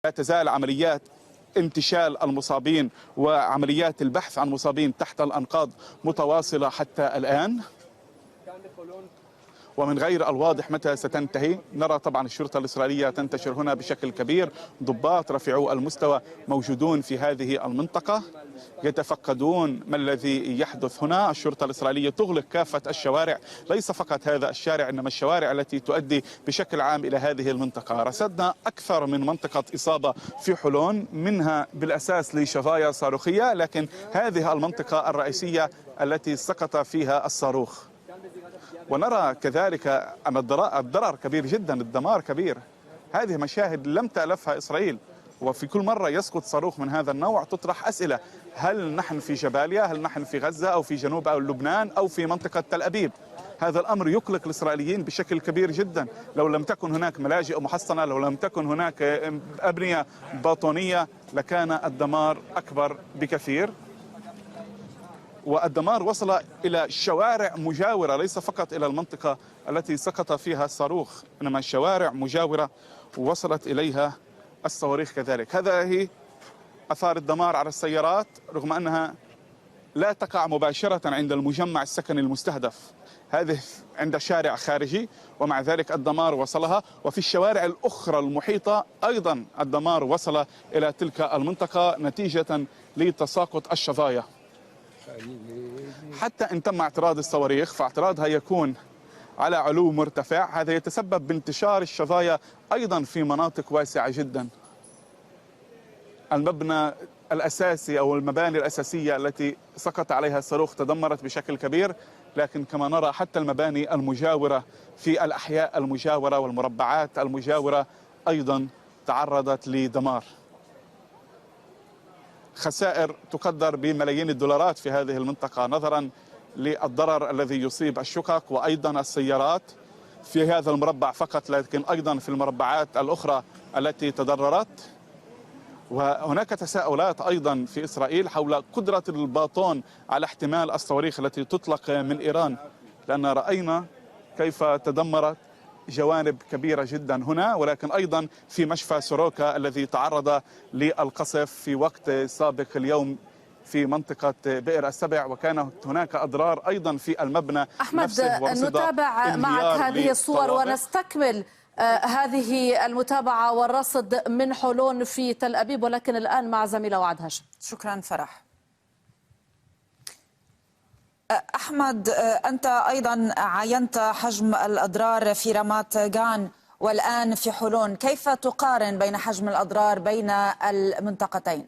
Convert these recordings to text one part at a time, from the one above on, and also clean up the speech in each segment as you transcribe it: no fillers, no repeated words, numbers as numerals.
لا تزال عمليات انتشال المصابين وعمليات البحث عن مصابين تحت الأنقاض متواصلة حتى الآن، ومن غير الواضح متى ستنتهي. نرى طبعا الشرطة الإسرائيلية تنتشر هنا بشكل كبير، ضباط رفيعو المستوى موجودون في هذه المنطقة يتفقدون ما الذي يحدث هنا. الشرطة الإسرائيلية تغلق كافة الشوارع، ليس فقط هذا الشارع إنما الشوارع التي تؤدي بشكل عام إلى هذه المنطقة. رصدنا أكثر من منطقة إصابة في حلون، منها بالأساس لشظايا صاروخية، لكن هذه المنطقة الرئيسية التي سقط فيها الصاروخ. ونرى كذلك أن الضرر كبير جدا، الدمار كبير. هذه مشاهد لم تألفها إسرائيل، وفي كل مرة يسقط صاروخ من هذا النوع تطرح أسئلة: هل نحن في جباليا؟ هل نحن في غزة أو في جنوب أو لبنان أو في منطقة تل أبيب؟ هذا الأمر يقلق الإسرائيليين بشكل كبير جدا. لو لم تكن هناك ملاجئ محصنة، لو لم تكن هناك أبنية باطونية، لكان الدمار أكبر بكثير. والدمار وصل إلى شوارع مجاورة، ليس فقط إلى المنطقة التي سقط فيها الصاروخ، إنما شوارع مجاورة وصلت إليها الصواريخ كذلك. هذا هي أثار الدمار على السيارات، رغم أنها لا تقع مباشرة عند المجمع السكني المستهدف، هذه عند شارع خارجي، ومع ذلك الدمار وصلها. وفي الشوارع الأخرى المحيطة أيضا الدمار وصل إلى تلك المنطقة نتيجة لتساقط الشظايا. حتى إن تم اعتراض الصواريخ فاعتراضها يكون على علو مرتفع، هذا يتسبب بانتشار الشظايا أيضا في مناطق واسعة جدا. المبنى الأساسي أو المباني الأساسية التي سقط عليها الصاروخ تدمرت بشكل كبير، لكن كما نرى حتى المباني المجاورة في الأحياء المجاورة والمربعات المجاورة أيضا تعرضت لدمار. خسائر تقدر بملايين الدولارات في هذه المنطقة نظرا للضرر الذي يصيب الشقق وأيضا السيارات في هذا المربع فقط، لكن أيضا في المربعات الأخرى التي تضررت. وهناك تساؤلات أيضا في إسرائيل حول قدرة الباطون على احتمال الصواريخ التي تطلق من إيران، لأن رأينا كيف تدمرت جوانب كبيرة جدا هنا، ولكن أيضا في مشفى سوروكا الذي تعرض للقصف في وقت سابق اليوم في منطقة بئر السبع، وكانت هناك أضرار أيضا في المبنى أحمد، نفسه. نتابع معك هذه الصور ونستكمل هذه المتابعة والرصد من حلون في تل أبيب، ولكن الآن مع زميلة وعد هاشم. شكرا فرح. أحمد، أنت أيضا عاينت حجم الأضرار في رامات جان والآن في حلون، كيف تقارن بين حجم الأضرار بين المنطقتين؟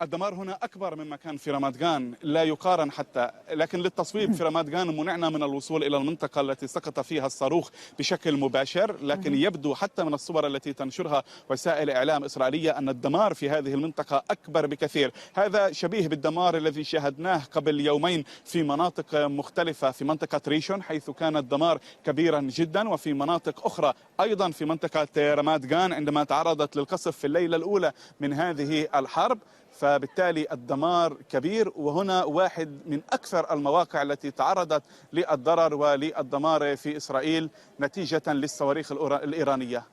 الدمار هنا أكبر مما كان في رامات جان، لا يقارن حتى، لكن للتصويب في رامات جان منعنا من الوصول إلى المنطقة التي سقط فيها الصاروخ بشكل مباشر، لكن يبدو حتى من الصور التي تنشرها وسائل إعلام إسرائيلية أن الدمار في هذه المنطقة أكبر بكثير. هذا شبيه بالدمار الذي شاهدناه قبل يومين في مناطق مختلفة، في منطقة ريشون حيث كان الدمار كبيرا جدا، وفي مناطق أخرى أيضا في منطقة رامات جان عندما تعرضت للقصف في الليلة الأولى من هذه الحرب. فبالتالي الدمار كبير، وهنا واحد من أكثر المواقع التي تعرضت للضرر وللدمار في إسرائيل نتيجة للصواريخ الإيرانية.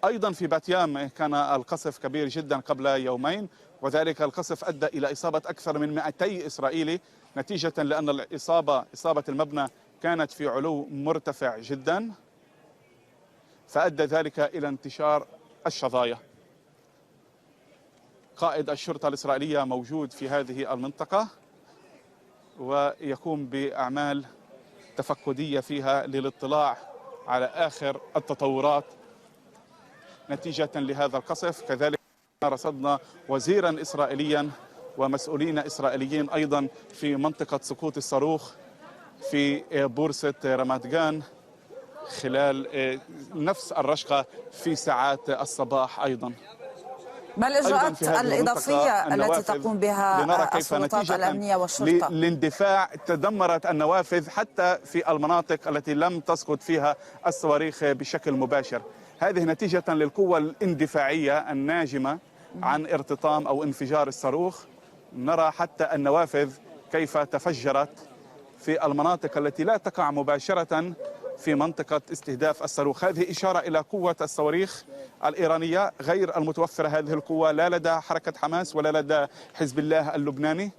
أيضا في باتيام كان القصف كبير جدا قبل يومين، وذلك القصف أدى إلى إصابة أكثر من 200 إسرائيلي نتيجة لأن إصابة المبنى كانت في علو مرتفع جدا، فأدى ذلك إلى انتشار الشظايا. قائد الشرطة الإسرائيلية موجود في هذه المنطقة ويقوم بأعمال تفقدية فيها للاطلاع على آخر التطورات نتيجة لهذا القصف. كذلك رصدنا وزيرا إسرائيليا ومسؤولين إسرائيليين أيضا في منطقة سقوط الصاروخ في بورصة رامات جان خلال نفس الرشقة في ساعات الصباح. أيضا ما الإجراءات الإضافية التي تقوم بها السلطات الأمنية والشرطة؟ للاندفاع تدمرت النوافذ حتى في المناطق التي لم تسقط فيها الصواريخ بشكل مباشر. هذه نتيجة للقوة الاندفاعية الناجمة عن ارتطام أو انفجار الصاروخ. نرى حتى النوافذ كيف تفجرت في المناطق التي لا تقع مباشرة في منطقة استهداف الصاروخ. هذه إشارة إلى قوة الصواريخ الإيرانية غير المتوفرة هذه القوة لا لدى حركة حماس ولا لدى حزب الله اللبناني.